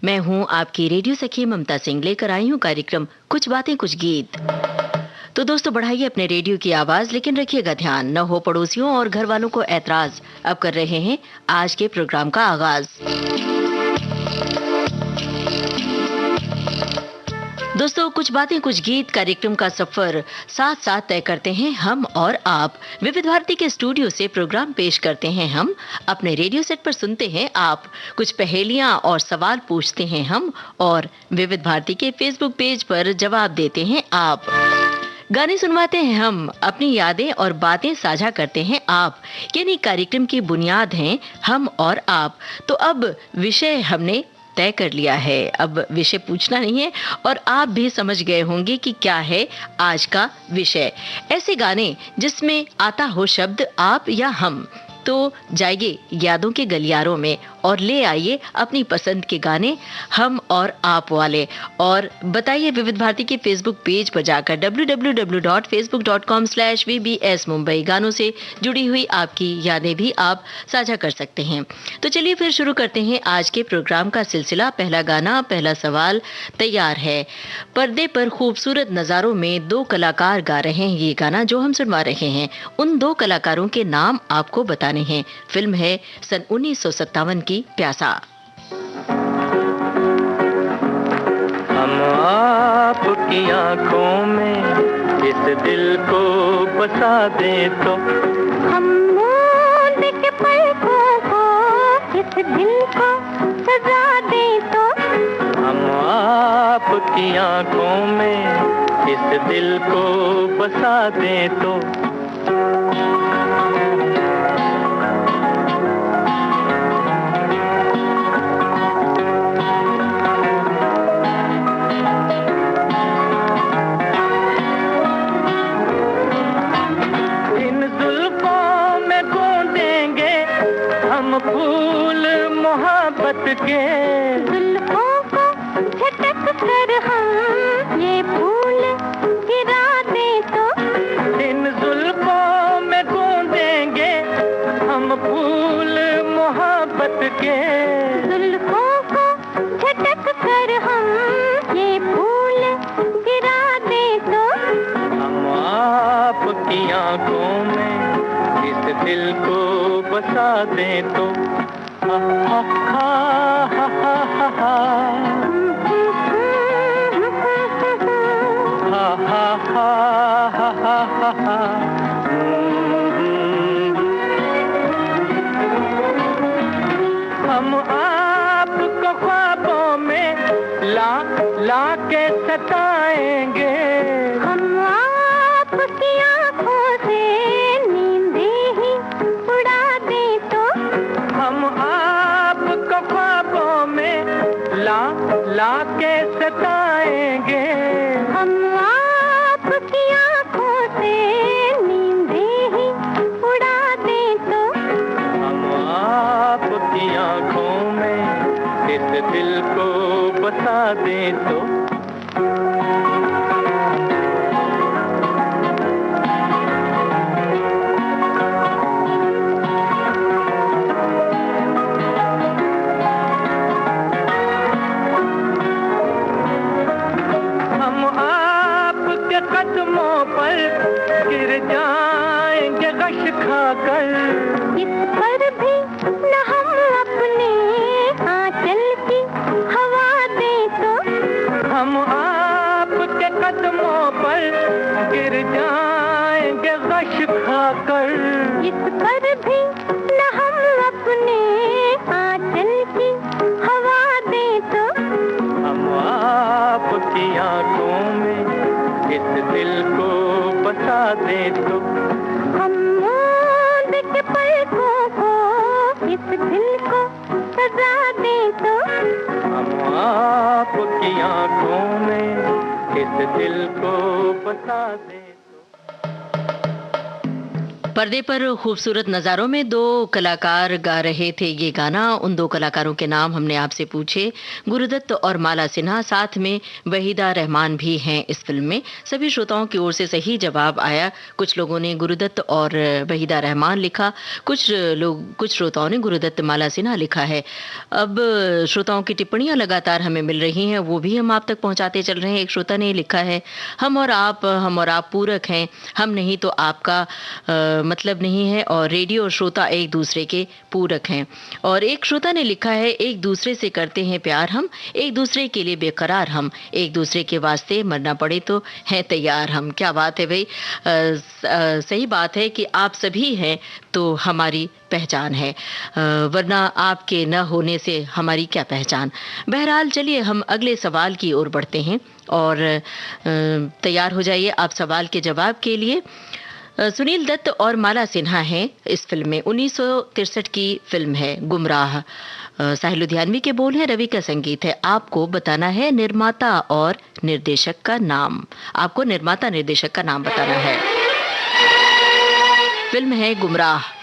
मैं हूं आपकी रेडियो सखी ममता सिंह, लेकर आई हूं कार्यक्रम कुछ बातें कुछ गीत। तो दोस्तों, बढ़ाइए अपने रेडियो की आवाज, लेकिन रखिएगा ध्यान, न हो पड़ोसियों और घर वालों को ऐतराज। अब कर रहे हैं आज के प्रोग्राम का आगाज। दोस्तों, कुछ बातें कुछ गीत कार्यक्रम का सफर साथ साथ तय करते हैं हम और आप। विविध भारती के स्टूडियो से प्रोग्राम पेश करते हैं हम, अपने रेडियो सेट पर सुनते हैं आप, कुछ पहेलियां और सवाल पूछते हैं हम, और विविध भारती के फेसबुक पेज पर जवाब देते हैं आप। गाने सुनवाते हैं हम, अपनी यादें और बातें साझा करते हैं आप। यानी कार्यक्रम की बुनियाद हैं हम और आप। तो अब विषय हमने तय कर लिया है, अब विषय पूछना नहीं है, और आप भी समझ गए होंगे कि क्या है आज का विषय। ऐसे गाने जिसमें आता हो शब्द आप या हम। तो जाइए यादों के गलियारों में और ले आइए अपनी पसंद के गाने, हम और आप वाले। और बताइए विविध भारती के फेसबुक पेज पर जाकर www.facebook.com/vbs मुंबई, गानों से जुड़ी हुई आपकी यादें भी आप साझा कर सकते हैं। तो चलिए फिर शुरू करते हैं आज के प्रोग्राम का सिलसिला। पहला गाना, पहला सवाल तैयार है। पर्दे पर खूबसूरत नजारों में दो कलाकार गा रहे हैं ये गाना जो हम सुनवा रहे हैं। उन दो कलाकारों के नाम आपको बताने हैं। फिल्म है सन 1957 की प्यासा। हम आपकी आंखों में इस दिल को बसा दे तो, हम मूंद के पलकों को इस दिल को सजा दे तो, हम आपकी आंखों में इस दिल को बसा दे तो। फूल मोहब्बत के जुल्फों को झटक कर हम ये फूल गिरा दे तो, इन जुल्फों में गूंजेंगे हम फूल मोहब्बत के। जुल्फों को झटक कर हम ये फूल गिरा दे तो, हम आपकी आंखों में इस दिल को बसा दे तो। हा हा हा हा हा हा हा हा हा हा हा। हम आपको ख्वाबों में ला ला के सताएंगे। हम आपकी आंखों से नींदे ही उड़ा दे तो, हम आपको ख्वाबों में ला ला के सताएंगे। हम आपकी आंखों से नींदे ही उड़ा दे तो, हम आपकी आंखों में इस दिल को बसा दे तो। कदमों पर गिर जाएंगे गश खाकर, इस पर भी न हम अपने आंचल की हवा दे तो, हम आपके कदमों पर गिर जाएंगे गश खाकर, इस पर भी न हम अपने आंचल की हवा दे तो, हम आपकी आंखों में इस दिल को बसा दे तो। हम मूंद के पलकों को इस दिल को सजा दे तो, हम आपकी आंखों में इस दिल को बसा दे तो। पर्दे पर खूबसूरत नज़ारों में दो कलाकार गा रहे थे ये गाना। उन दो कलाकारों के नाम हमने आपसे पूछे, गुरुदत्त और माला सिन्हा, साथ में वहीदा रहमान भी हैं इस फिल्म में। सभी श्रोताओं की ओर से सही जवाब आया। कुछ लोगों ने गुरुदत्त और वहीदा रहमान लिखा, कुछ श्रोताओं ने गुरुदत्त माला सिन्हा लिखा है। अब श्रोताओं की टिप्पणियां लगातार हमें मिल रही हैं, वो भी हम आप तक पहुंचाते चल रहे हैं। एक श्रोता ने लिखा है, हम और आप पूरक हैं, हम नहीं तो आपका मतलब नहीं है, और रेडियो और श्रोता एक दूसरे के पूरक हैं। और एक श्रोता ने लिखा है, एक दूसरे से करते हैं प्यार हम, एक दूसरे के लिए बेकरार हम, एक दूसरे के वास्ते मरना पड़े तो हैं तैयार हम। क्या बात है भाई, सही बात है कि आप सभी हैं तो हमारी पहचान है, वरना आपके न होने से हमारी क्या पहचान। बहरहाल चलिए हम अगले सवाल की ओर बढ़ते हैं और तैयार हो जाइए आप सवाल के जवाब के लिए। सुनील दत्त और माला सिन्हा हैं इस फिल्म में। 1963 की फिल्म है गुमराह। साहिल लुधियानवी के बोल हैं, रवि का संगीत है। आपको बताना है निर्माता और निर्देशक का नाम। आपको निर्माता निर्देशक का नाम बताना है। फिल्म है गुमराह।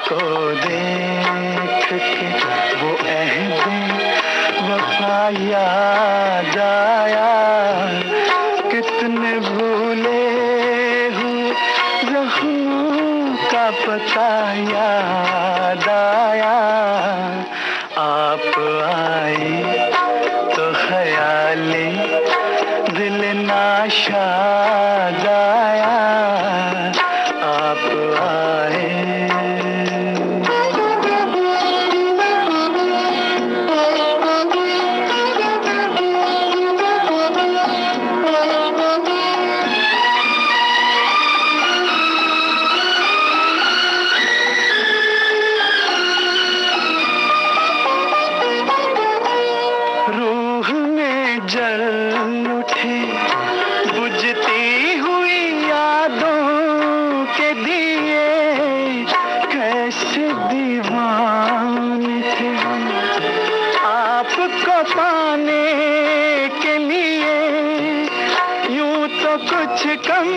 को देख के वो अहद वफा याद आया, कितने भूले हूँ ज़ख्मों का पता याद आया। आप आई तो ख्याली दिल नाशाद आया, आप आए। कम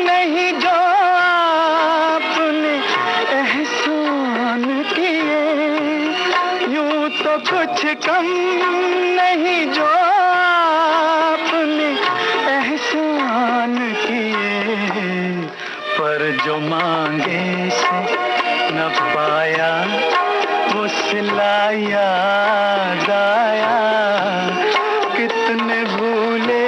नहीं जो आपने एहसान किए, यूं तो कुछ कम नहीं जो आपने एहसान किए, पर जो मांगे से न पाया वो सिला याद आया, कितने भूले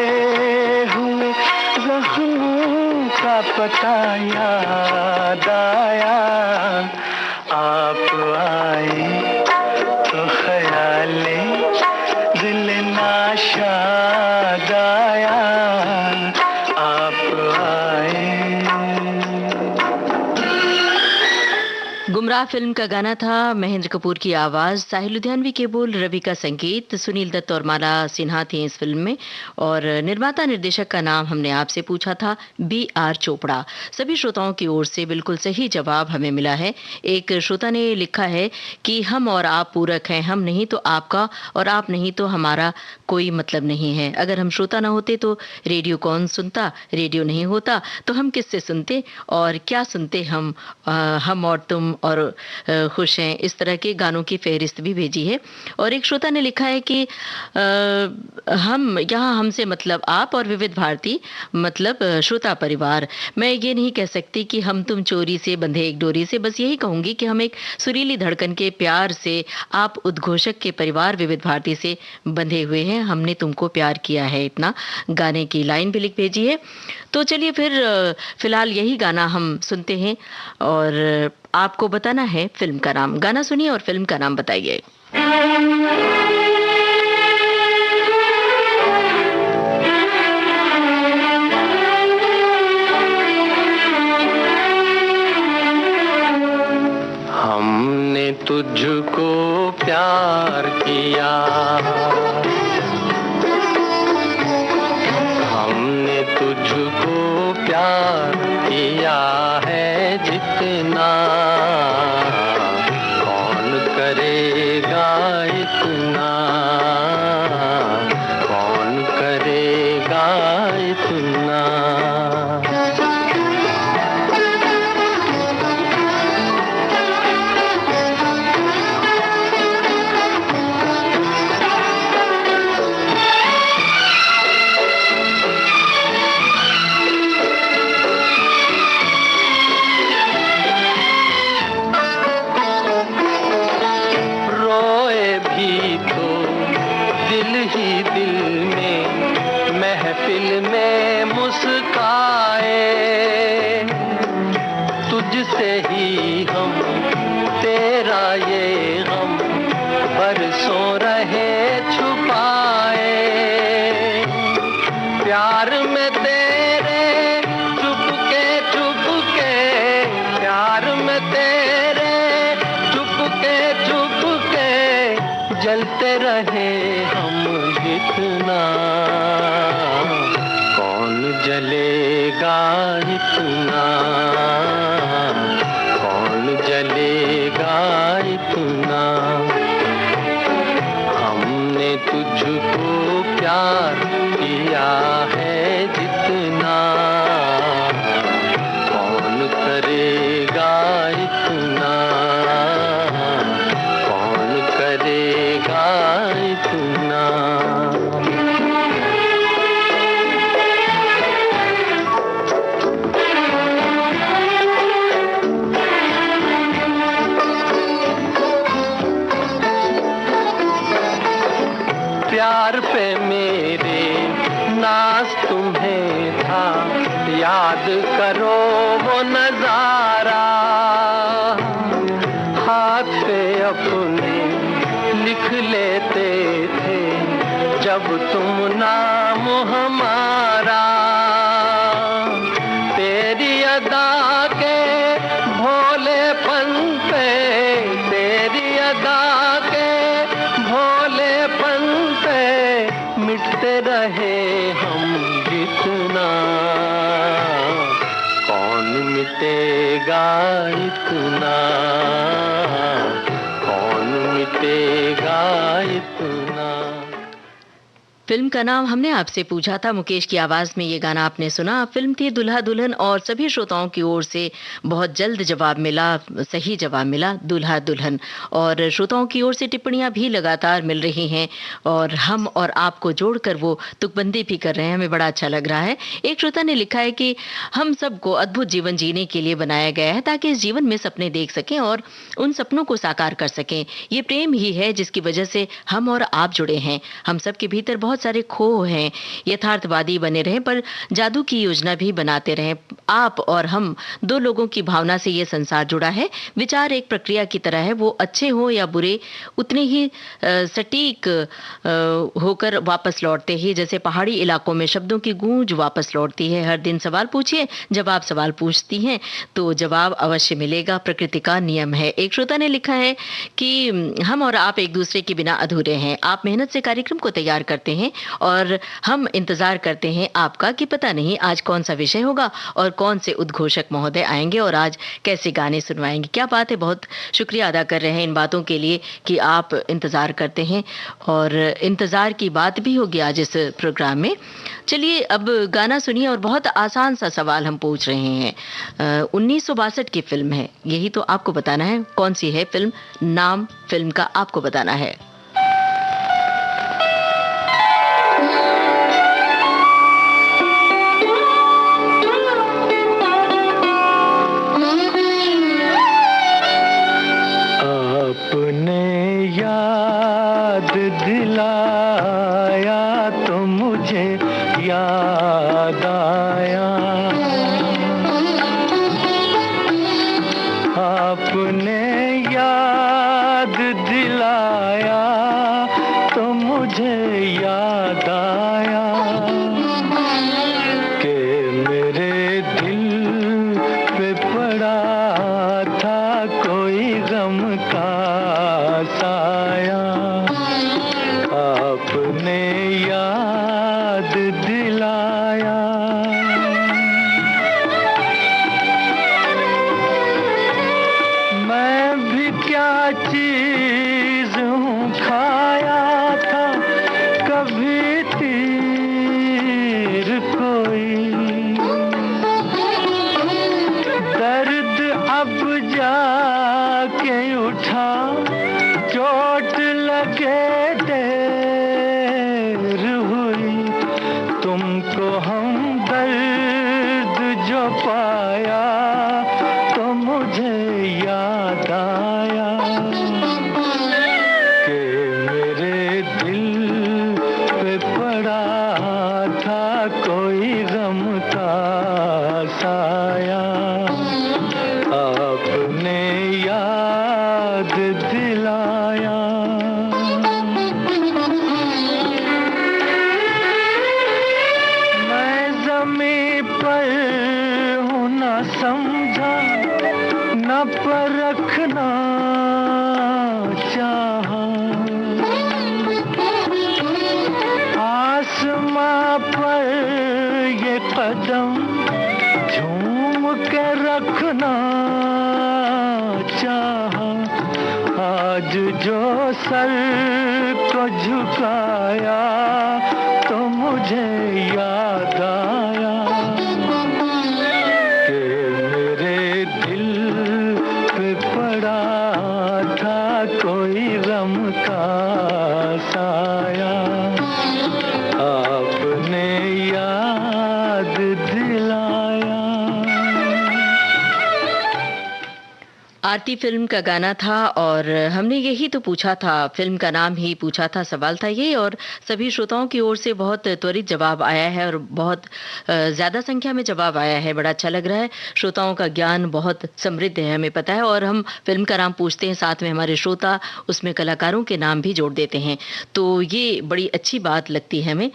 का पता याद आया। आप आए तो ख्याले दिल नाशाद आया, आप आए। गुमराह फिल्म का गाना था, महेंद्र कपूर की आवाज, साहिल लुधियानवी के बोल, रवि का संगीत, सुनील दत्त और माला सिन्हा थी इस फिल्म में। और निर्माता निर्देशक का नाम हमने आपसे पूछा था, B.R. चोपड़ा। सभी श्रोताओं की ओर से बिल्कुल सही जवाब हमें मिला है। एक श्रोता ने लिखा है कि हम और आप पूरक हैं, हम नहीं तो आपका और आप नहीं तो हमारा कोई मतलब नहीं है। अगर हम श्रोता ना होते तो रेडियो कौन सुनता, रेडियो नहीं होता तो हम किससे सुनते और क्या सुनते हम और तुम और खुश हैं। इस तरह के गानों की फहरिस्त भी भेजी है। और एक श्रोता ने लिखा है कि हम यहाँ हमसे मतलब आप और विविध भारती मतलब श्रोता परिवार। मैं ये नहीं कह सकती कि हम तुम चोरी से बंधे एक डोरी से, बस यही कहूंगी कि हम एक सुरीली धड़कन के प्यार से आप उद्घोषक के परिवार विविध भारती से बंधे हुए हैं। हमने तुमको प्यार किया है इतना, गाने की लाइन भी लिख भेजी है। तो चलिए फिर फिलहाल यही गाना हम सुनते हैं और आपको बताना है फिल्म का नाम। गाना सुनिए और फिल्म का नाम बताइए। हमने तुझको प्यार किया, हमने तुझको प्यार किया है जितना, कौन करेगा इतना, कौन करेगा इतना। तुझसे ही हम, तेरा ये गम बरसों रहे छुपाए, प्यार में तेरे चुपके चुपके, प्यार में तेरे चुपके चुपके जलते रहे हम जितना, कौन जलेगा इतना, कौन जलेगा इतना। हमने तुझको प्यार किया है जितना, कौन करेगा इतना, कौन करेगा इतना। प्यार पे मेरे नाज तुम्हें था, याद करो वो नजारा, हाथ पे अपने लिख लेते थे जब तुम नाम हमारा, तेरी अदा के भोलेपन पे, तेरी अदा के भोलेपन पे मिटते रहे हम जितना, कौन मिटेगा इतना, कौन मिटेगा इतना। फिल्म का नाम हमने आपसे पूछा था, मुकेश की आवाज में ये गाना आपने सुना। फिल्म थी दूल्हा दुल्हन और सभी श्रोताओं की ओर से बहुत जल्द जवाब मिला, सही जवाब मिला, दूल्हा दुल्हन। और श्रोताओं की ओर से टिप्पणियां भी लगातार मिल रही हैं और हम और आपको जोड़कर वो तुकबंदी भी कर रहे हैं, हमें बड़ा अच्छा लग रहा है। एक श्रोता ने लिखा है कि हम सबको अद्भुत जीवन जीने के लिए बनाया गया है ताकि इस जीवन में सपने देख सकें और उन सपनों को साकार कर सकें। ये प्रेम ही है जिसकी वजह से हम और आप जुड़े हैं। हम सबके भीतर बहुत बहुत सारे खो हैं, यथार्थवादी बने रहें पर जादू की योजना भी बनाते रहें। आप और हम दो लोगों की भावना से ये संसार जुड़ा है। विचार एक प्रक्रिया की तरह है, वो अच्छे हो या बुरे उतने ही सटीक होकर वापस लौटते ही, जैसे पहाड़ी इलाकों में शब्दों की गूंज वापस लौटती है। हर दिन सवाल पूछिए, जब आप सवाल पूछती हैं तो जवाब अवश्य मिलेगा, प्रकृति का नियम है। एक श्रोता ने लिखा है कि हम और आप एक दूसरे के बिना अधूरे हैं। आप मेहनत से कार्यक्रम को तैयार करते हैं और हम इंतजार करते हैं आपका कि पता नहीं आज कौन सा विषय होगा और कौन से उद्घोषक महोदय आएंगे और आज कैसे गाने सुनवाएंगे। क्या बात है, बहुत शुक्रिया अदा कर रहे हैं इन बातों के लिए कि आप इंतजार करते हैं और इंतजार की बात भी होगी आज इस प्रोग्राम में। चलिए अब गाना सुनिए और बहुत आसान सा सवाल हम पूछ रहे हैं। 1962 की फिल्म है, यही तो आपको बताना है कौन सी है फिल्म, नाम फिल्म का आपको बताना है। आपने याद दिलाया तो मुझे याद आया, आपने याद दिलाया तो मुझे याद आया कि मेरे दिल पे पड़ा था कोई गम का साया, आपने याद दिलाया। मैं भी क्या चीज हूँ, खाया था कभी तीर कोई, दर्द अब जाके उठा, चोट लगे देर हुई, तुमको हम दर्द जो पाया तो मुझे याद आया कि मेरे दिल पे पड़ा था कोई गम का साया, आपने याद दिलाया। मैं ज़मीं पर हूँ न समझा, न परखना चाहा, आसमां पर ये कदम झूम के रखना चाहा, आज जो सर को झुकाया तो मुझे याद आया कि मेरे दिल पे पड़ा था कोई गम का साया, आपने याद दिलाया। आरती फिल्म का गाना था और हमने यही तो पूछा था, फिल्म का नाम ही पूछा था, सवाल था ये, और सभी श्रोताओं की ओर से बहुत त्वरित जवाब आया है और बहुत ज़्यादा संख्या में जवाब आया है। बड़ा अच्छा लग रहा है, श्रोताओं का ज्ञान बहुत समृद्ध है, हमें पता है। और हम फिल्म का नाम पूछते हैं, साथ में हमारे श्रोता उसमें कलाकारों के नाम भी जोड़ देते हैं, तो ये बड़ी अच्छी बात लगती है हमें।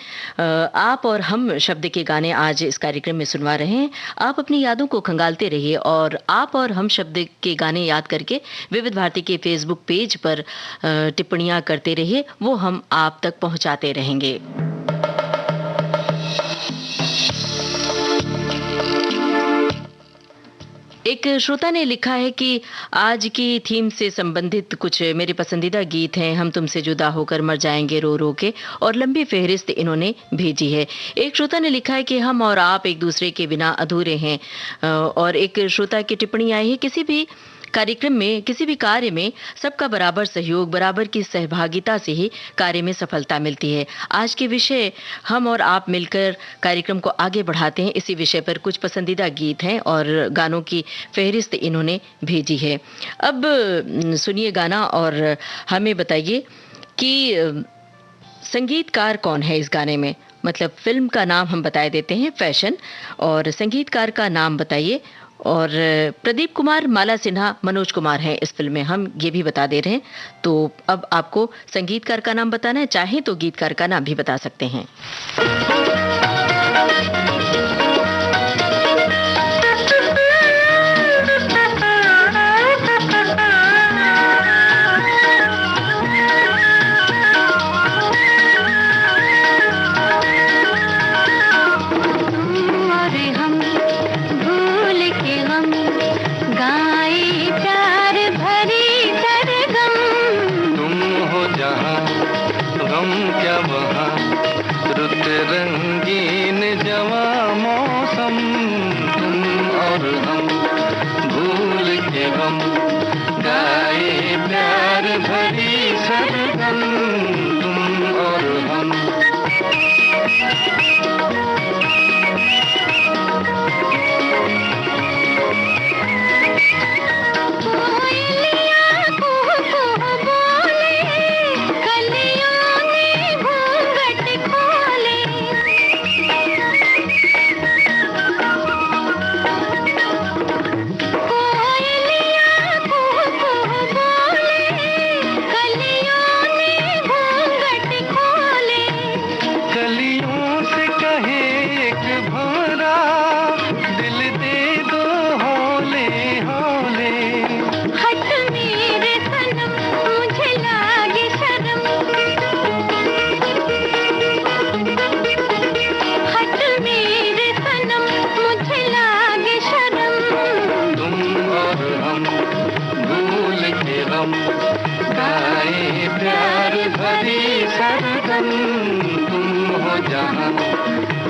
आप और हम शब्द के गाने आज इस कार्यक्रम में सुनवा रहे हैं। आप अपनी यादों को खंगालते रहिए और आप और हम शब्द के गाने याद करके विविध भारती के फेसबुक पेज पर टिप्पणियां करते रहिए, वो हम आप तक पहुंचाते रहेंगे। एक श्रोता ने लिखा है कि आज की थीम से संबंधित कुछ मेरे पसंदीदा गीत हैं। हम तुमसे जुदा होकर मर जाएंगे रो रो के, और लंबी फहरिस्त इन्होंने भेजी है। एक श्रोता ने लिखा है कि हम और आप एक दूसरे के बिना अधूरे हैं, और एक श्रोता की टिप्पणी आई है, किसी भी कार्यक्रम में, किसी भी कार्य में सबका बराबर सहयोग, बराबर की सहभागिता से ही कार्य में सफलता मिलती है। आज के विषय हम और आप मिलकर कार्यक्रम को आगे बढ़ाते हैं, इसी विषय पर कुछ पसंदीदा गीत हैं और गानों की फहरिस्त इन्होंने भेजी है। अब सुनिए गाना और हमें बताइए कि संगीतकार कौन है इस गाने में? मतलब फिल्म का नाम हम बताए देते हैं फैशन, और संगीतकार का नाम बताइए। और प्रदीप कुमार, माला सिन्हा, मनोज कुमार हैं इस फिल्म में, हम ये भी बता दे रहे हैं। तो अब आपको संगीतकार का नाम बताना है, चाहे तो गीतकार का नाम भी बता सकते हैं। रंगीन जवा मौसम, तुम और हम भूल के हम गाए प्यार भरी सरगम, तुम और हम।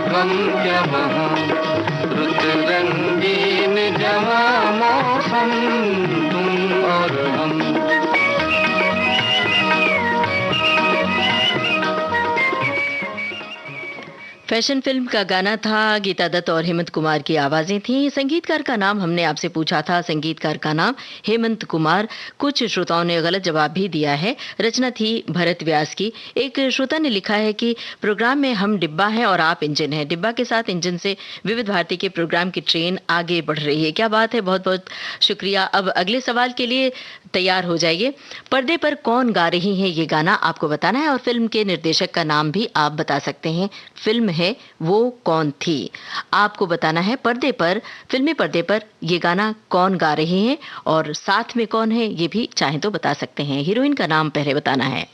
हम क्या वहाँ रुत रंगीन जवा मौसम, तुम और हम। फैशन फिल्म का गाना था, गीता दत्त और हेमंत कुमार की आवाजें थीं। संगीतकार का नाम हमने आपसे पूछा था, संगीतकार का नाम हेमंत कुमार। कुछ श्रोताओं ने गलत जवाब भी दिया है। रचना थी भरत व्यास की। एक श्रोता ने लिखा है कि प्रोग्राम में हम डिब्बा हैं और आप इंजन हैं, डिब्बा के साथ इंजन से विविध भारती के प्रोग्राम की ट्रेन आगे बढ़ रही है। क्या बात है, बहुत बहुत शुक्रिया। अब अगले सवाल के लिए तैयार हो जाइए। पर्दे पर कौन गा रही है ये गाना आपको बताना है, और फिल्म के निर्देशक का नाम भी आप बता सकते हैं। फिल्म है वो कौन थी, आपको बताना है। पर्दे पर, फिल्मी पर्दे पर ये गाना कौन गा रहे हैं और साथ में कौन है, ये भी चाहे तो बता सकते हैं। हीरोइन का नाम पहले बताना है।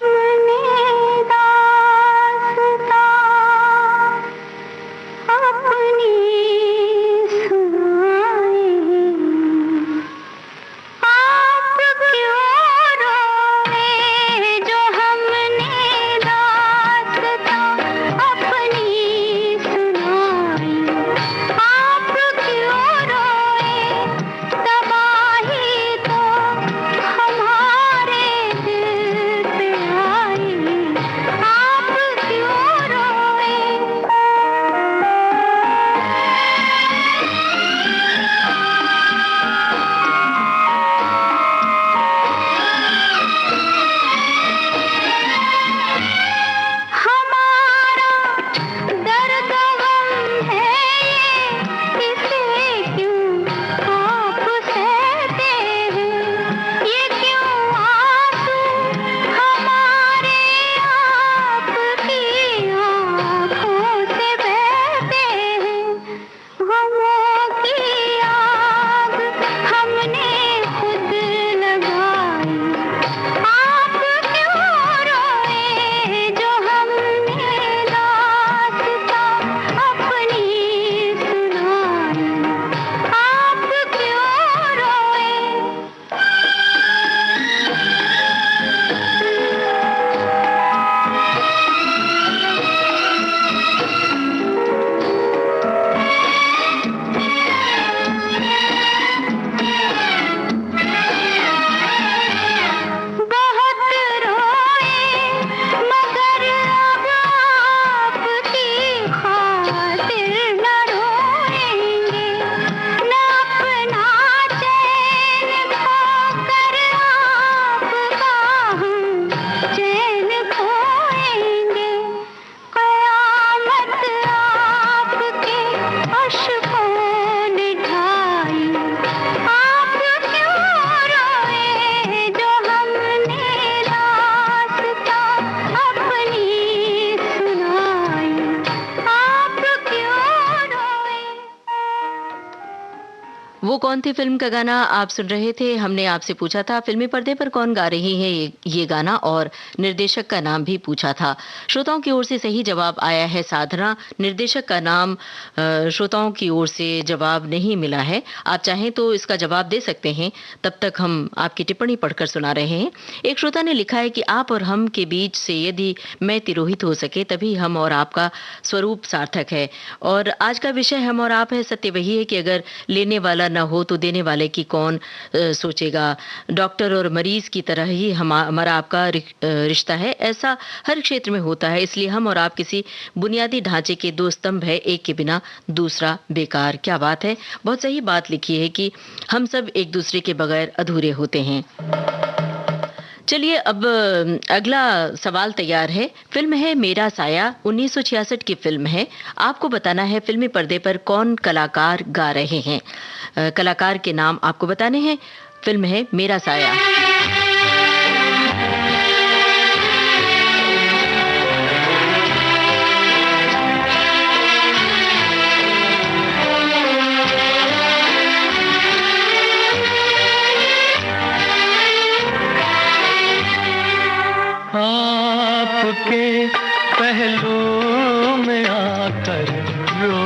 हमारे दिल पे वो कौन थी फिल्म का गाना आप सुन रहे थे। हमने आपसे पूछा था फिल्मी पर्दे पर कौन गा रही है ये गाना, और निर्देशक का नाम भी पूछा था। श्रोताओं की ओर से सही जवाब आया है साधना। निर्देशक का नाम श्रोताओं की ओर से जवाब नहीं मिला है। आप चाहें तो इसका जवाब दे सकते हैं, तब तक हम आपकी टिप्पणी पढ़कर सुना रहे हैं। एक श्रोता ने लिखा है कि आप और हम के बीच से यदि मैं तिरोहित हो सके तभी हम और आपका स्वरूप सार्थक है। और आज का विषय हम और आप है। सत्य वही है कि अगर लेने वाला न हो तो देने वाले की कौन सोचेगा। डॉक्टर और मरीज की तरह ही हमारा आपका रिश्ता है। ऐसा हर क्षेत्र में होता है, इसलिए हम और आप किसी बुनियादी ढांचे के दो स्तंभ है, एक के बिना दूसरा बेकार। क्या बात है, बहुत सही बात लिखी है कि हम सब एक दूसरे के बगैर अधूरे होते हैं। चलिए अब अगला सवाल तैयार है। फिल्म है मेरा साया, 1966 की फिल्म है। आपको बताना है फिल्मी पर्दे पर कौन कलाकार गा रहे हैं। कलाकार के नाम आपको बताने हैं। फिल्म है मेरा साया। आपके पहलू में आकर रो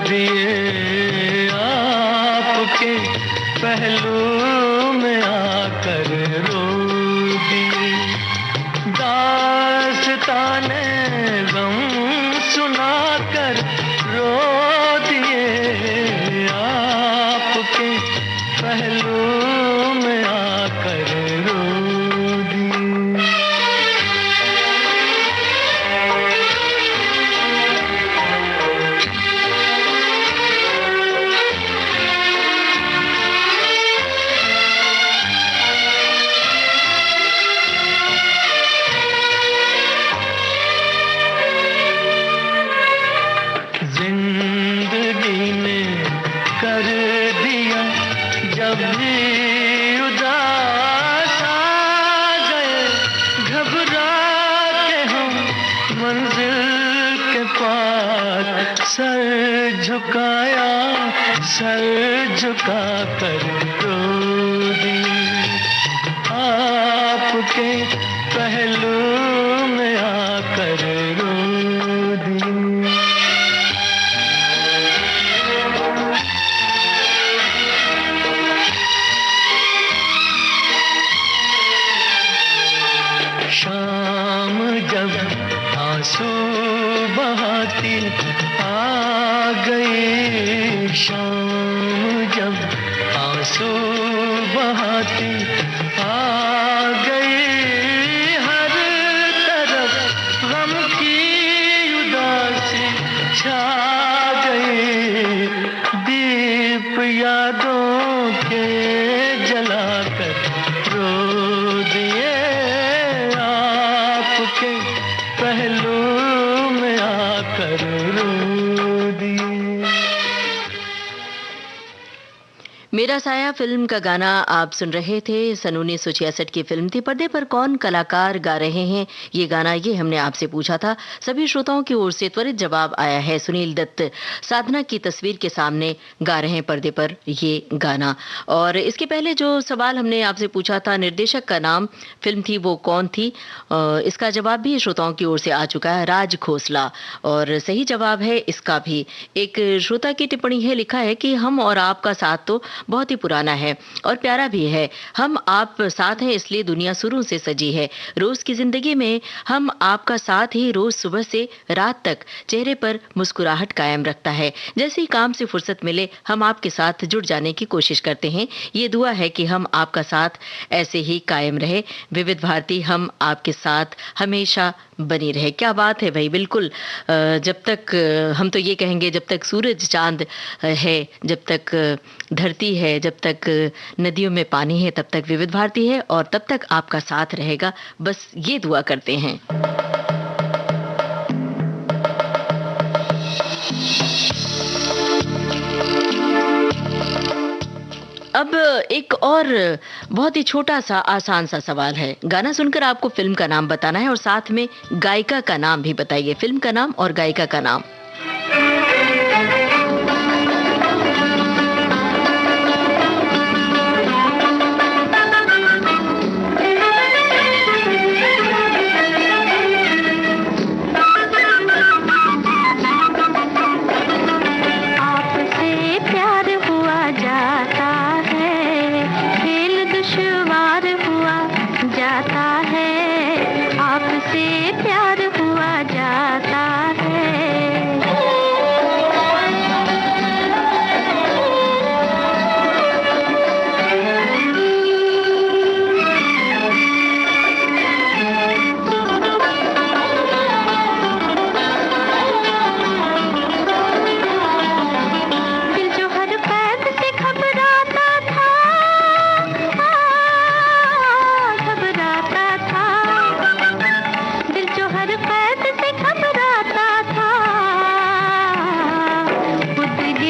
दिए, आपके पहलू में आकर रो दिए, दास्ताने गम सुनाकर रो दिए, आपके पहलू में आकर रो दिए। जिंदगी ने कर दिया जब भी उदास आ गए, घबरा के हम मंजिल के पास सर झुकाया, सर झुका कर रो दिए, आपके पहलू में आकर रो दिए। शाम जब आंसू बहाती आ गई, शाम जब आंसू बहाती आ गई, हर तरफ गम की उदासी छा गई, दीप यादों के जलाकर रो दिए, आपके पहलू में आकर रो दिए। मेरा साया फिल्म का गाना आप सुन रहे थे। सन 1966 की फिल्म थी। पर्दे पर कौन कलाकार गा रहे हैं ये गाना, ये हमने आपसे पूछा था। सभी श्रोताओं की ओर से त्वरित जवाब आया है। सुनील दत्त साधना की तस्वीर के सामने गा रहे हैं पर्दे पर ये गाना। और इसके पहले जो सवाल हमने आपसे पूछा था, निर्देशक का नाम फिल्म थी वो कौन थी, इसका जवाब भी श्रोताओं की ओर से आ चुका है, राज खोसला। और सही जवाब है इसका भी। एक श्रोता की टिप्पणी है, लिखा है कि हम और आपका साथ तो बहुत ही पुराना है और प्यारा भी है। हम आप साथ हैं इसलिए दुनिया शुरू से सजी है। रोज की जिंदगी में हम आपका साथ ही रोज सुबह से रात तक चेहरे पर मुस्कुराहट कायम रखता है। जैसे ही काम से फुर्सत मिले हम आपके साथ जुड़ जाने की कोशिश करते हैं। ये दुआ है कि हम आपका साथ ऐसे ही कायम रहे। विविध भारती हम आपके साथ हमेशा बनी रहे। क्या बात है भाई, बिल्कुल। जब तक हम तो ये कहेंगे जब तक सूरज चांद है, जब तक धरती है, जब तक नदियों में पानी है, तब तक विविध भारती है और तब तक आपका साथ रहेगा। बस ये दुआ करते हैं। अब एक और बहुत ही छोटा सा आसान सा सवाल है। गाना सुनकर आपको फिल्म का नाम बताना है और साथ में गायिका का नाम भी बताइए। फिल्म का नाम और गायिका का नाम।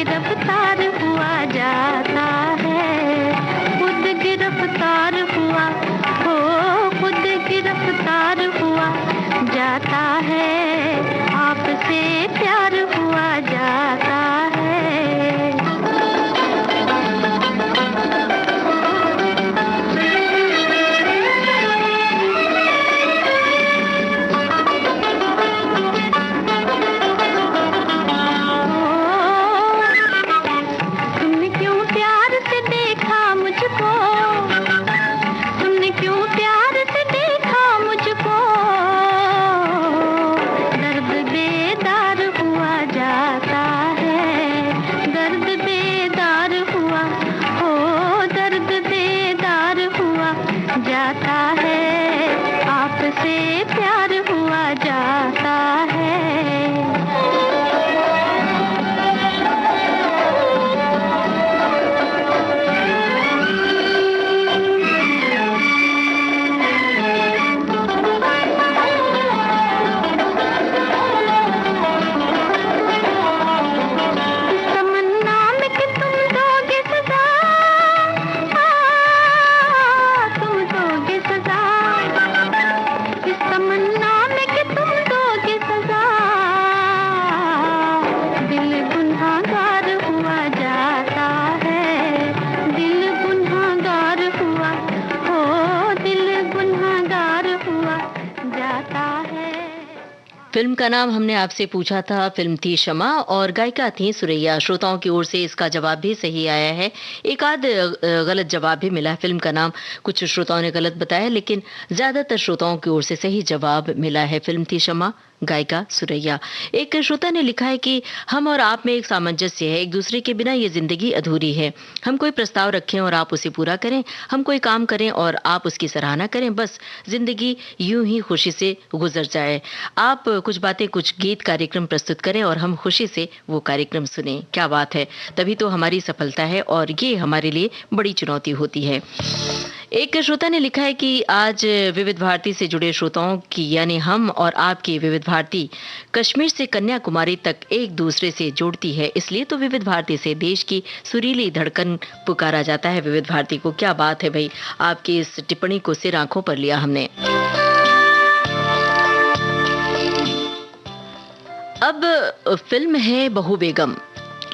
गिरफ्तार हुआ जाता है, खुद गिरफ्तार हुआ, हो खुद गिरफ्तार हुआ जाता है, आपसे प्यार हुआ जाता है। तुमने क्यों प्यार से देखा मुझको, तुमने क्यों प्यार से देखा मुझको, दर्द बेदार हुआ जाता है, दर्द बेदार हुआ, हो दर्द बेदार हुआ जाता है, आपसे प्यार हुआ जाता है। तमन्ना में कि तुम दोगे सजा, तुम दोगे सजा, इस तमन्ना में कि तुम दोगे सजा, दिल गुनहगार हुआ जाता है, दिल गुनहगार हुआ, हो दिल गुनहगार हुआ जाता है। फिल्म का नाम हमने आपसे पूछा था, फिल्म थी शमा और गायिका थी सुरैया। श्रोताओं की ओर से इसका जवाब भी सही आया है, एक आध गलत जवाब भी मिला है। फिल्म का नाम कुछ श्रोताओं ने गलत बताया, लेकिन ज्यादातर श्रोताओं की ओर से सही जवाब मिला है। फिल्म थी शमा, गायिका सुरैया। एक श्रोता ने लिखा है कि हम और आप में एक सामंजस्य है, एक दूसरे के बिना ये जिंदगी अधूरी है। हम कोई प्रस्ताव रखें और आप उसे पूरा करें, हम कोई काम करें और आप उसकी सराहना करें, बस जिंदगी यूं ही खुशी से गुजर जाए। आप कुछ बातें कुछ गीत कार्यक्रम प्रस्तुत करें और हम खुशी से वो कार्यक्रम सुने। क्या बात है, तभी तो हमारी सफलता है और ये हमारे लिए बड़ी चुनौती होती है। एक श्रोता ने लिखा है कि आज विविध भारती से जुड़े श्रोताओं की यानी हम और आपकी विविध भारती कश्मीर से कन्याकुमारी तक एक दूसरे से जोड़ती है, इसलिए तो विविध भारती से देश की सुरीली धड़कन पुकारा जाता है विविध भारती को। क्या बात है भाई, आपकी इस टिप्पणी को सिर आंखों पर लिया हमने। अब फिल्म है बहू बेगम।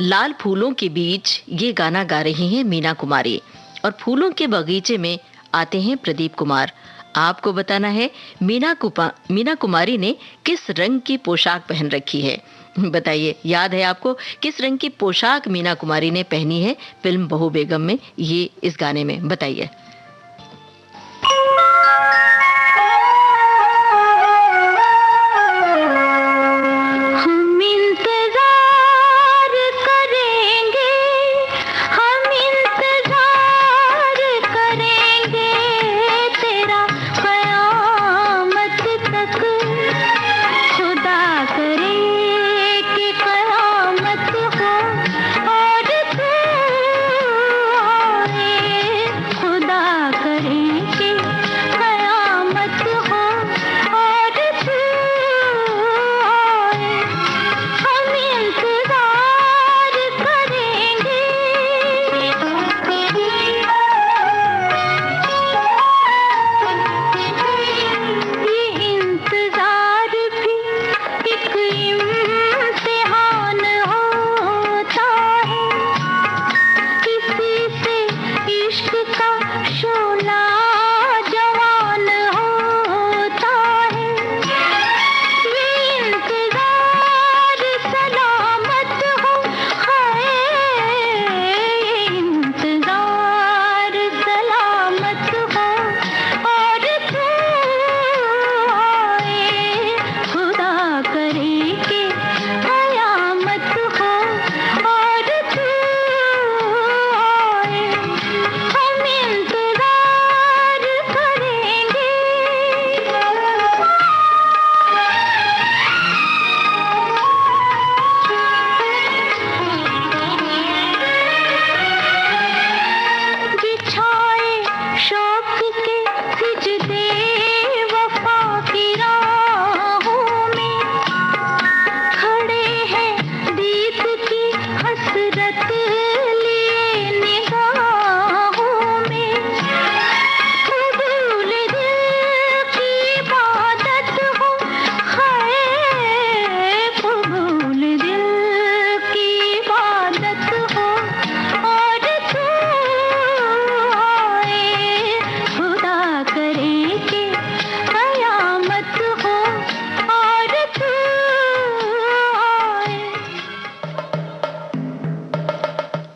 लाल फूलों के बीच ये गाना गा रही हैं मीना कुमारी और फूलों के बगीचे में आते हैं प्रदीप कुमार। आपको बताना है मीना कुमारी ने किस रंग की पोशाक पहन रखी है। बताइए, याद है आपको किस रंग की पोशाक मीना कुमारी ने पहनी है फिल्म बहू बेगम में, ये इस गाने में? बताइए। खुदा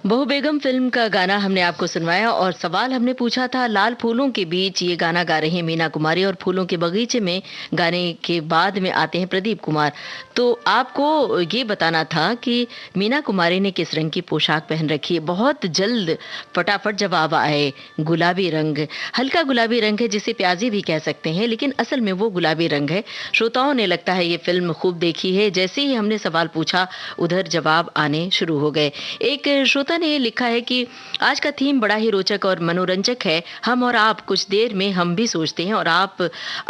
बहू बेगम फिल्म का गाना हमने आपको सुनवाया और सवाल हमने पूछा था, लाल फूलों के बीच ये गाना गा रही हैं मीना कुमारी और फूलों के बगीचे में गाने के बाद में आते हैं प्रदीप कुमार। तो आपको ये बताना था कि मीना कुमारी ने किस रंग की पोशाक पहन रखी है। बहुत जल्द फटाफट जवाब आए, गुलाबी रंग, हल्का गुलाबी रंग है जिसे प्याजी भी कह सकते हैं, लेकिन असल में वो गुलाबी रंग है। श्रोताओं ने लगता है ये फिल्म खूब देखी है। जैसे ही हमने सवाल पूछा उधर जवाब आने शुरू हो गए। एक श्रोता ने लिखा है कि आज का थीम बड़ा ही रोचक और मनोरंजक है। हम और आप कुछ देर में हम भी सोचते हैं और आप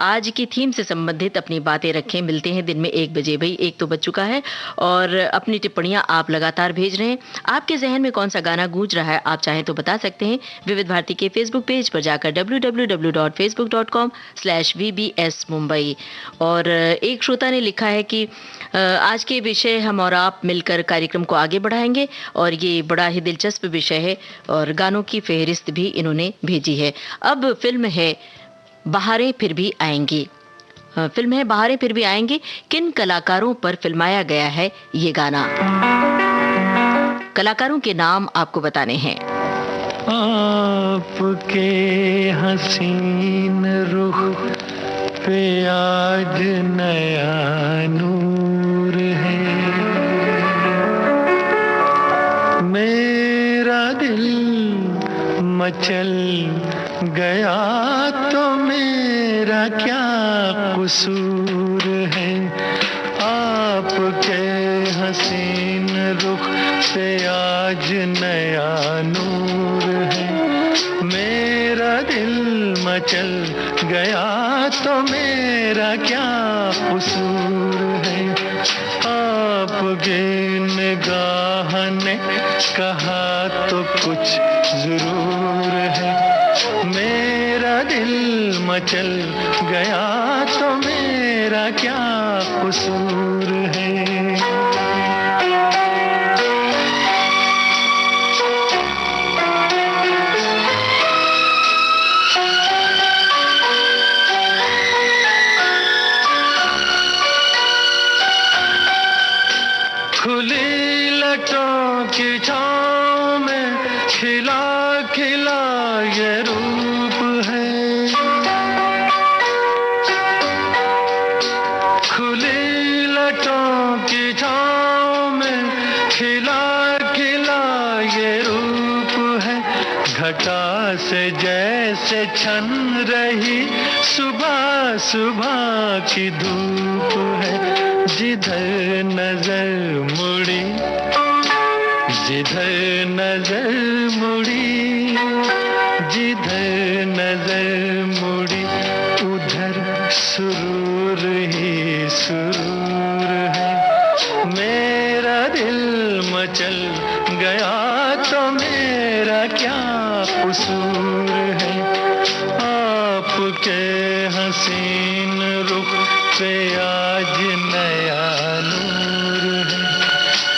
आज की थीम से संबंधित अपनी बातें रखें। मिलते हैं दिन में 1 बजे। भाई 1 तो बज चुका है और अपनी टिप्पणियां आप लगातार भेज रहे हैं। आपके जहन में कौन सा गाना गूंज रहा है आप चाहें तो बता सकते हैं विविध भारती के फेसबुक पेज पर जाकर www.facebook.com/vbs मुंबई। और एक श्रोता ने लिखा है कि आज के विषय हम और आप मिलकर कार्यक्रम को आगे बढ़ाएंगे और ये बड़ा ही दिलचस्प विषय है और गानों की फहरिस्त भी इन्होंने भेजी है। अब फिल्म है बहारें फिर भी आएंगी। फिल्म है बहारें फिर भी आएंगी। किन कलाकारों पर फिल्माया गया है ये गाना? कलाकारों के नाम आपको बताने हैं। आपके हसीन रुख पे आज नया नूर है, मेरा दिल मचल गया तो मेरा क्या कसूर है। आपके हसीन रुख पे आज नया नूर है, मेरा दिल मचल गया तो मेरा क्या कसूर है। आपके निगाह ने कहा तो कुछ जरूर है, मेरा दिल मचल गया तो मेरा क्या कसूर है। खुली लटों की छाँव में खिला खिला ये रूप है, खुली लटों की छाँव में खिला खिला ये रूप है। घटा से जैसे छन रही सुबह सुबह की धूप है। जिधर नजर मुड़ी, जिधर नजर मुड़ी, जिधर नजर मुड़ी उधर सुरूर ही सुरूर है। मेरा दिल मचल गया तो मेरा क्या कसूर है। आपके हसीन रुख पे आज नया नूर है,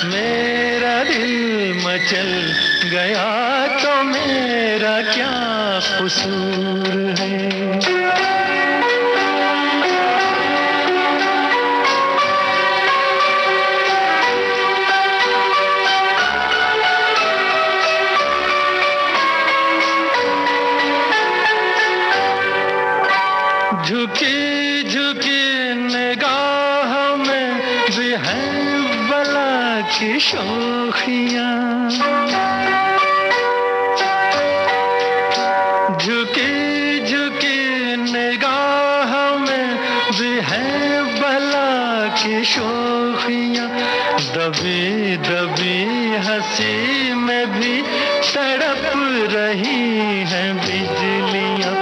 मेरा दिल मचल गया तो मेरा क्या कसूर है। झुकी झुकी निगाह में भी है बला की शोखियाँ, झुकी झुकी निगाह में भी है बला की शोखियाँ। दबी दबी हंसी में भी तड़प रही हैं बिजलियाँ।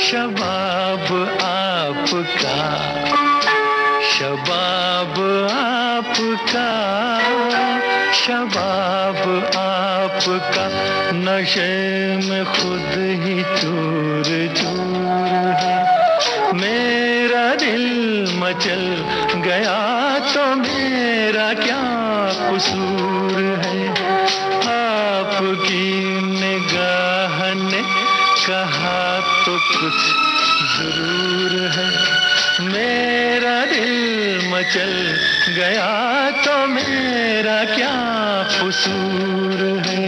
शबाब आपका, शबाब आपका, शबाब आपका नशे में खुद ही चूर चूर है। मेरा दिल मचल गया तो मेरा क्या कसूर है। आपकी निगाह ने कहा तो कुछ जरूर है। मेरा दिल मचल गया तो मेरा क्या कसूर है।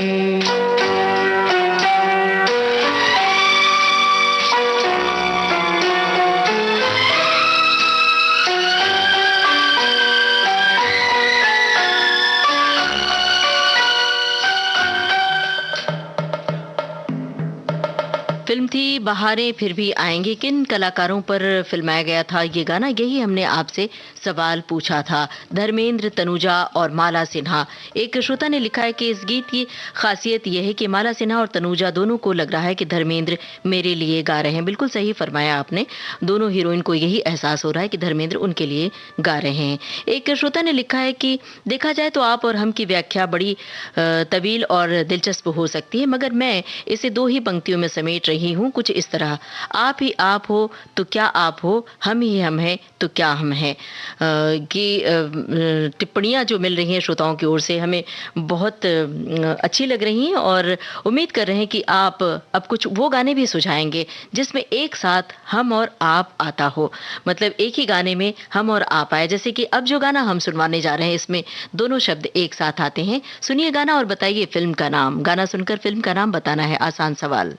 फिल्म थी बहारें फिर भी आएंगे। किन कलाकारों पर फिल्माया गया था ये गाना, यही हमने आपसे सवाल पूछा था। धर्मेंद्र, तनुजा और माला सिन्हा। एक श्रोता ने लिखा है कि इस गीत की खासियत यह है कि माला सिन्हा और तनुजा दोनों को लग रहा है कि धर्मेंद्र मेरे लिए गा रहे हैं। बिल्कुल सही फरमाया आपने, दोनों हीरोइन को यही एहसास हो रहा है कि धर्मेंद्र उनके लिए गा रहे हैं। एक श्रोता ने लिखा है कि देखा जाए तो आप और हम की व्याख्या बड़ी तवील और दिलचस्प हो सकती है, मगर मैं इसे दो ही पंक्तियों में समेट रही हूँ कुछ इस तरह। आप ही आप हो तो क्या आप हो, हम ही हम हैं तो क्या हम हैं। ये टिप्पणियां जो मिल रही हैं श्रोताओं की ओर से हमें बहुत अच्छी लग रही हैं और उम्मीद कर रहे हैं कि आप अब कुछ वो गाने भी सुझाएंगे जिसमें एक साथ हम और आप आता हो, मतलब एक ही गाने में हम और आप आए। जैसे कि अब जो गाना हम सुनवाने जा रहे हैं इसमें दोनों शब्द एक साथ आते हैं। सुनिए गाना और बताइए फिल्म का नाम। गाना सुनकर फिल्म का नाम बताना है, आसान सवाल।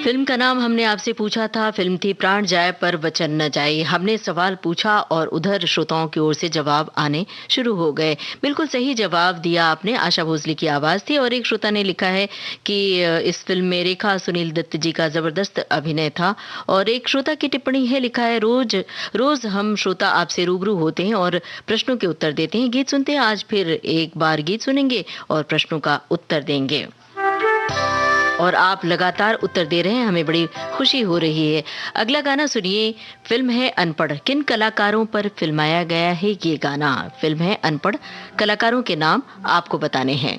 फिल्म का नाम हमने आपसे पूछा था, फिल्म थी प्राण जाए पर वचन न जाए। हमने सवाल पूछा और उधर श्रोताओं की ओर से जवाब आने शुरू हो गए। बिल्कुल सही जवाब दिया आपने, आशा भोसले की आवाज थी। और एक श्रोता ने लिखा है कि इस फिल्म में रेखा सुनील दत्त जी का जबरदस्त अभिनय था। और एक श्रोता की टिप्पणी है, लिखा है रोज रोज हम श्रोता आपसे रूबरू होते हैं और प्रश्नों के उत्तर देते हैं, गीत सुनते हैं, आज फिर एक बार गीत सुनेंगे और प्रश्नों का उत्तर देंगे। और आप लगातार उत्तर दे रहे हैं, हमें बड़ी खुशी हो रही है। अगला गाना सुनिए, फिल्म है अनपढ़। किन कलाकारों पर फिल्माया गया है ये गाना? फिल्म है अनपढ़, कलाकारों के नाम आपको बताने हैं।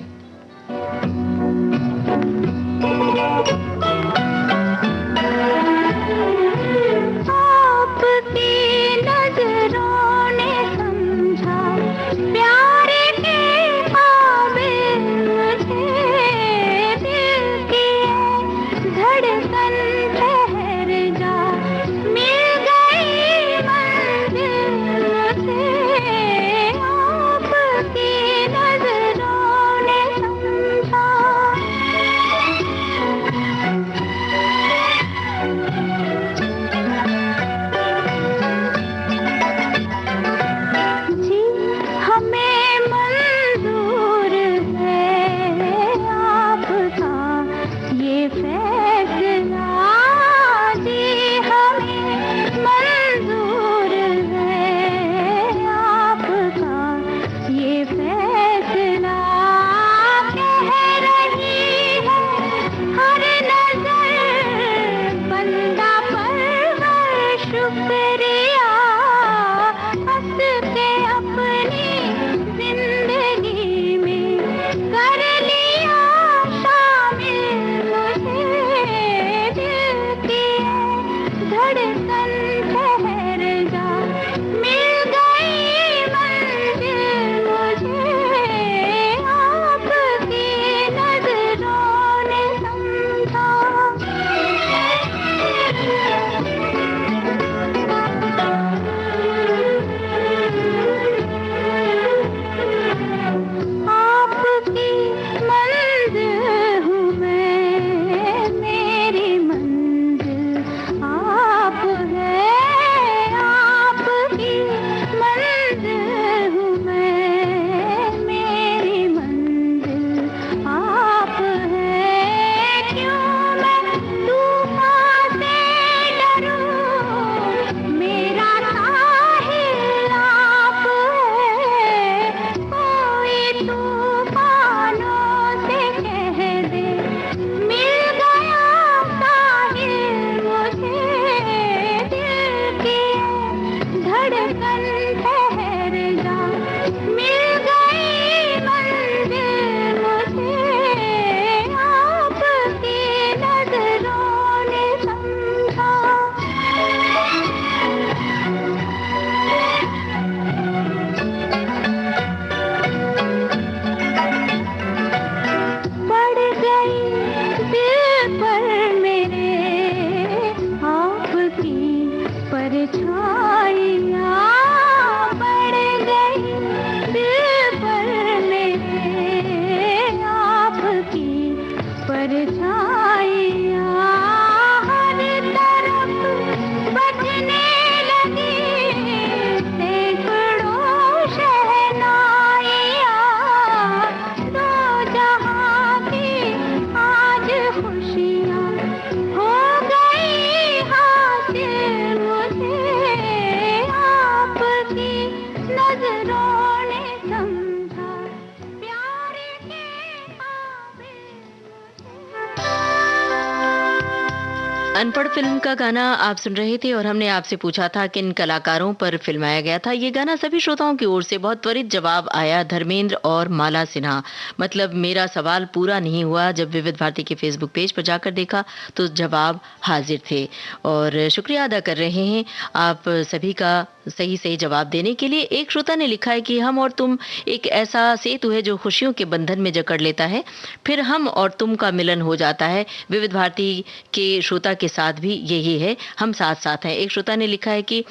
अनपढ़ फिल्म का गाना आप सुन रहे थे और हमने आपसे पूछा था किन कलाकारों पर फिल्माया गया था ये गाना। सभी श्रोताओं की ओर से बहुत त्वरित जवाब आया, धर्मेंद्र और माला सिन्हा। मतलब मेरा सवाल पूरा नहीं हुआ, जब विविध भारती के फेसबुक पेज पर जाकर देखा तो जवाब हाजिर थे। और शुक्रिया अदा कर रहे हैं आप सभी का सही सही जवाब देने के लिए। एक श्रोता ने लिखा है कि हम और तुम एक ऐसा सेतु है जो खुशियों के बंधन में जकड़ लेता है, फिर हम और तुम का मिलन हो जाता है। विविध भारती के श्रोता के के साथ भी यही है, हम साथ साथ हैं। एक श्रोता ने लिखा है कि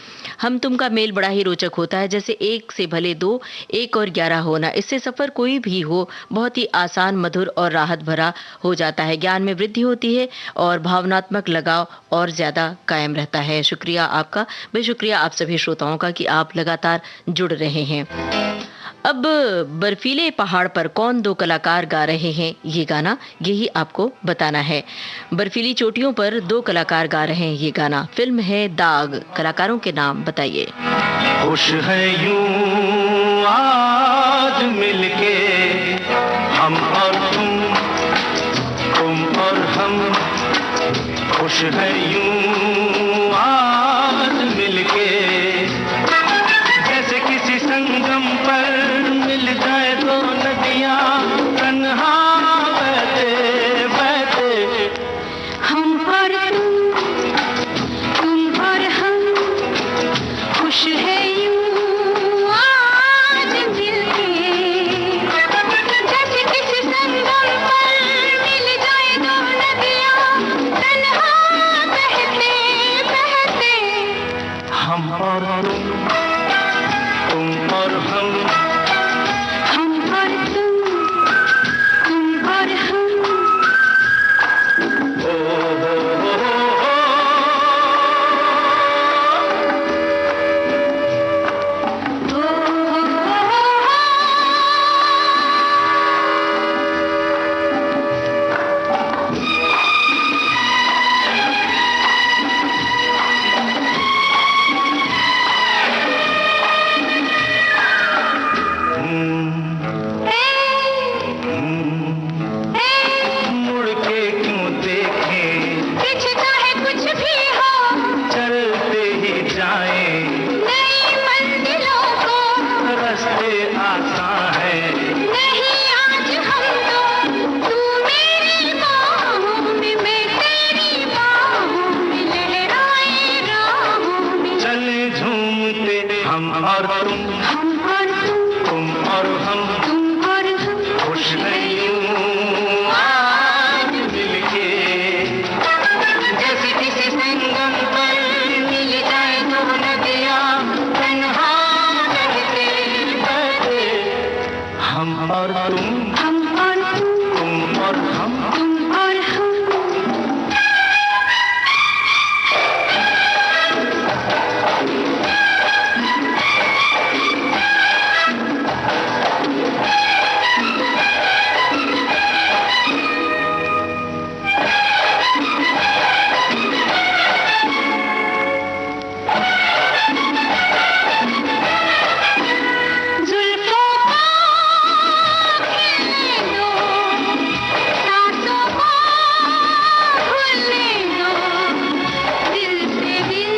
हम तुम का मेल बड़ा ही रोचक होता है, जैसे एक से भले दो, एक और 11 होना। इससे सफर कोई भी हो बहुत ही आसान, मधुर और राहत भरा हो जाता है। ज्ञान में वृद्धि होती है और भावनात्मक लगाव और ज्यादा कायम रहता है। शुक्रिया आपका, बेशुक्रिया आप सभी श्रोताओं का कि आप लगातार जुड़ रहे हैं। अब बर्फीले पहाड़ पर कौन दो कलाकार गा रहे हैं ये गाना, यही आपको बताना है। बर्फीली चोटियों पर दो कलाकार गा रहे हैं ये गाना। फिल्म है दाग। कलाकारों के नाम बताइए। खुश है यूं आज मिलके हम और तुम और हम, खुश है यूं आज मिलके, जैसे किसी संगम पर मिल जाए दो नदियां तन्हा बहते बहते। हम और तुम और हम, खुश है यूं आज मिलके, जैसे किसी संगम पर मिल जाए दो नदियां तन्हा बहते बहते। हम और तुम और हम, हम और तुम और हम। ओ हो हो हो। मुड़ के क्यों देखें, दिखता है कुछ भी हो, चलते ही जाएं, नई मंजिलों को रास्ते आसान है। नहीं आज हम तो, तू मेरी बाहों में, मैं तेरी बाहों में, लहराए राहों में। चले झूमते हम और हम और तुम और हम, तुम और हम, खुश नहीं यूं आज मिलके, जैसे किसी संगम पर मिल जाए दो नदियां तन्हा बहते बहते। हम और हम और तुम और हम, तुम और हम। जुल्फों को खिलने दो, सांसों को भूलने दो, दिल से दिल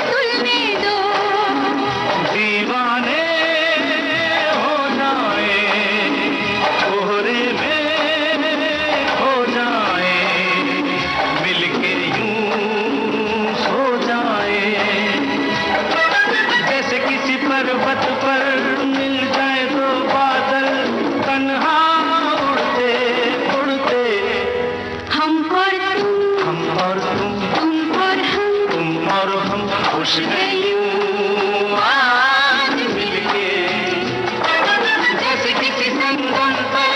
तुलने दो। दीवाने हो जाए, कोहरे में खो जाए, मिलके यूं सो जाए, जैसे किसी पर्वत पर मिल जाए दो बादल तन्हा उड़ते उड़ते। हम और तुम और हम, तुम और हम, खुश हैं यूं आज मिलके, जैसे किसी संगम पर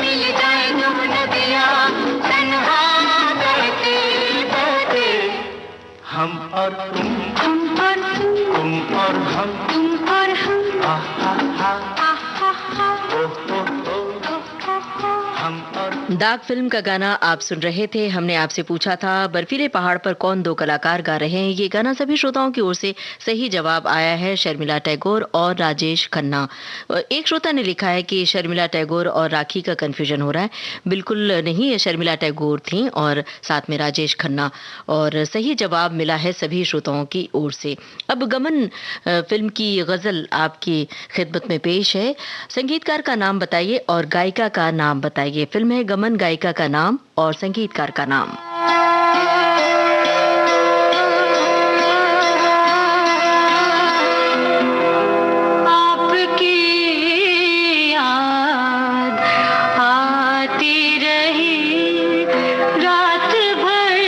मिल जाए दो नदियां तन्हा बहते बहते। हम और तुम हम और तुम और हम, तुम और हम, हा हा हा, आहा हा, ओ हो हो, हम और दाग फिल्म का गाना आप सुन रहे थे। हमने आपसे पूछा था बर्फीले पहाड़ पर कौन दो कलाकार गा रहे हैं। ये गाना सभी श्रोताओं की ओर से सही जवाब आया है, शर्मिला टैगोर और राजेश खन्ना। एक श्रोता ने लिखा है कि शर्मिला टैगोर और राखी का कंफ्यूजन हो रहा है। बिल्कुल नहीं, ये शर्मिला टैगोर थी और साथ में राजेश खन्ना, और सही जवाब मिला है सभी श्रोताओं की ओर से। अब गमन फिल्म की गजल आपकी खिदमत में पेश है। संगीतकार का नाम बताइए और गायिका का नाम बताइए। फिल्म है गमन, गायिका का नाम और संगीतकार का नाम। आपकी याद आती रही रात भर,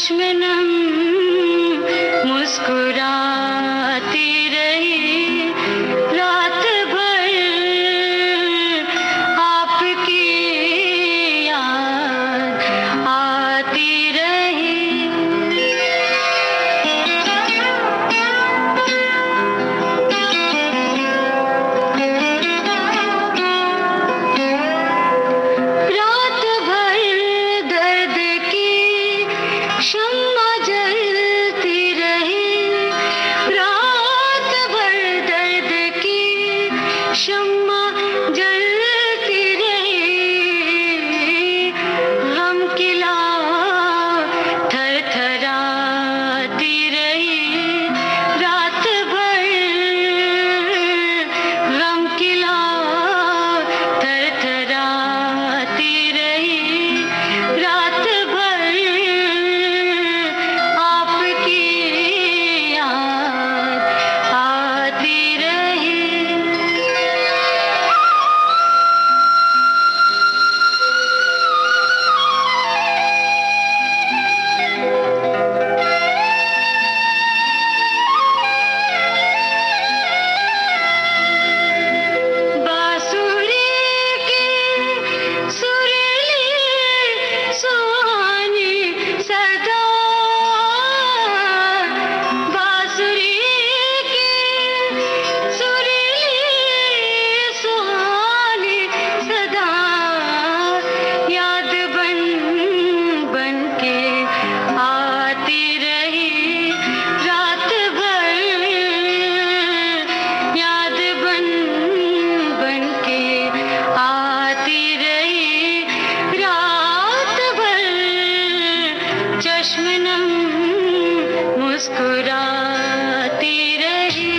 चश्मनम मुस्कुराती रही रात भर आपकी याद आती रही रात भर दर्द की शम्मा जलती रही रात भर दर्द की शम्मा जलती रही गम किला थरथराती रही रात भर गम किला थरथराती रही रात भर आपकी याद आती रही बांसुरी की सुरीली सुहानी सदा बांसुरी की सुरीली सुहानी सदा याद बन बन के आती रही रात भर याद बन बन के आती रही रात भर चश्मनम मुस्कुराती रही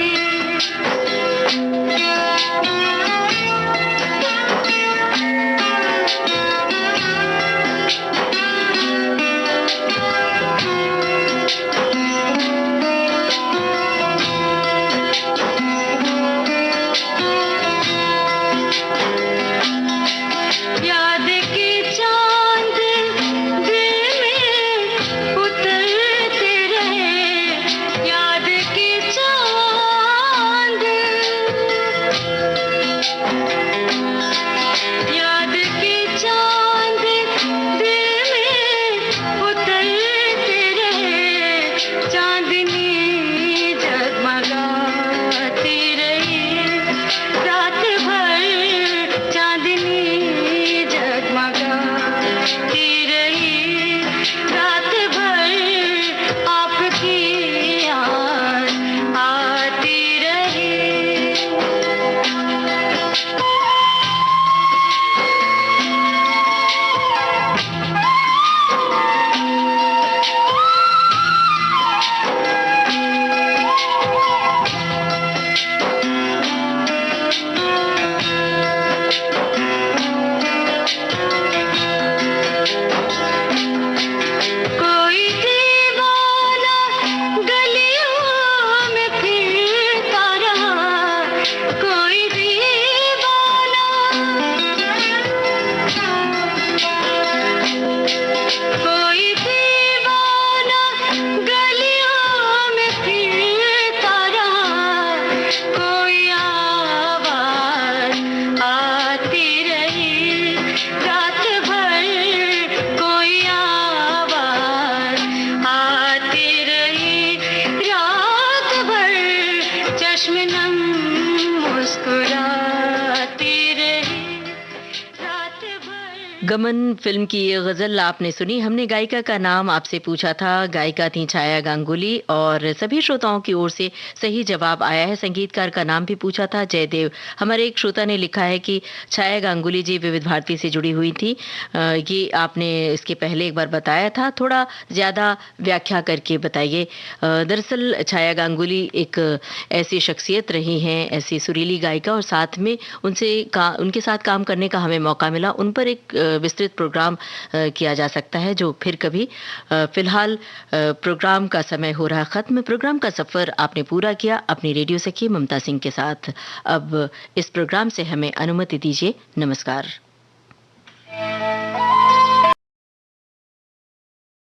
याद की चांद दिल में उतरते रहे याद की चांद याद की चांद दिल में उतरते रहे चांदनी जगमगाती रही रात भर चांदनी जगमगाती रही रात भर आपकी याद आती रही कोई दीवाना गलियों में फिरता रहा कोई दीवाना कोई दीवाना गलियों में फिरता रहा कोई आवाज आती रही रात भर कोई आवाज आती रही रात भर चश्मनम मुस्कुराती रही रात भर गमन फिल्म की ये गजल आपने सुनी। हमने गायिका का नाम आपसे पूछा था, गायिका थी छाया गांगुली और सभी श्रोताओं की ओर से सही जवाब आया है। संगीतकार का नाम भी पूछा था, जयदेव। हमारे एक श्रोता ने लिखा है कि छाया गांगुली जी विविध भारती से जुड़ी हुई थी। ये आपने इसके पहले एक बार बताया था, थोड़ा ज़्यादा व्याख्या करके बताइए। दरअसल छाया गांगुली एक ऐसी शख्सियत रही हैं, ऐसी सुरीली गायिका, और साथ में उनके साथ काम करने का हमें मौका मिला। उन पर एक विस्तृत प्रोग्राम किया जा सकता है जो फिर कभी। फिलहाल प्रोग्राम का समय हो रहा खत्म। प्रोग्राम का सफ़र आपने पूरा किया अपनी रेडियो सखी ममता सिंह के साथ। अब इस प्रोग्राम से हमें अनुमति दीजिए। नमस्कार।